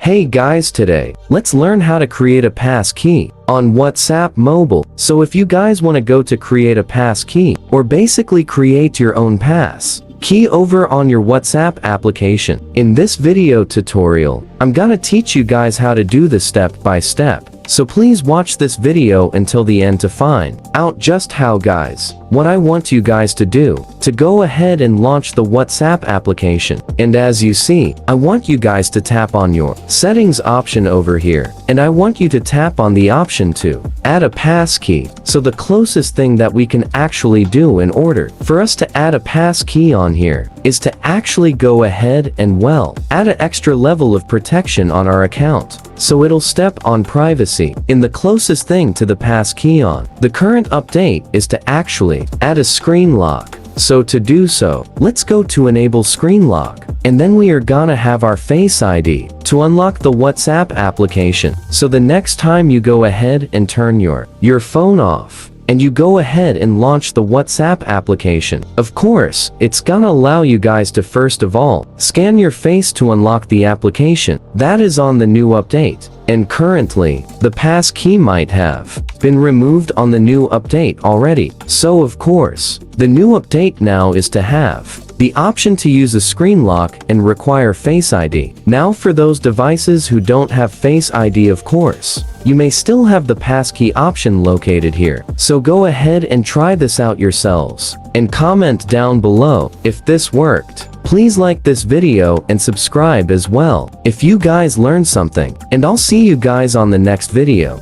Hey guys, today, let's learn how to create a passkey on WhatsApp mobile. So if you guys want to go to create a passkey, or basically create your own pass key over on your WhatsApp application. In this video tutorial, I'm gonna teach you guys how to do this step by step. So please watch this video until the end to find out just how, guys. What I want you guys to do, to go ahead and launch the WhatsApp application. And as you see, I want you guys to tap on your settings option over here. And I want you to tap on the option to add a passkey. So the closest thing that we can actually do in order for us to add a passkey on here is to actually go ahead and, well, add an extra level of protection on our account. So it'll step on privacy in the closest thing to the passkey on. The current update is to actually add a screen lock. So to do so, let's go to enable screen lock. And then we are gonna have our Face ID to unlock the WhatsApp application. So the next time you go ahead and turn your phone off, and you go ahead and launch the WhatsApp application, of course, it's gonna allow you guys to first of all, scan your face to unlock the application. That is on the new update. And currently, the passkey might have been removed on the new update already. So of course, the new update now is to have the option to use a screen lock and require Face ID. Now for those devices who don't have Face ID, of course, you may still have the passkey option located here. So go ahead and try this out yourselves. And comment down below if this worked. Please like this video and subscribe as well if you guys learned something. And I'll see you guys on the next video.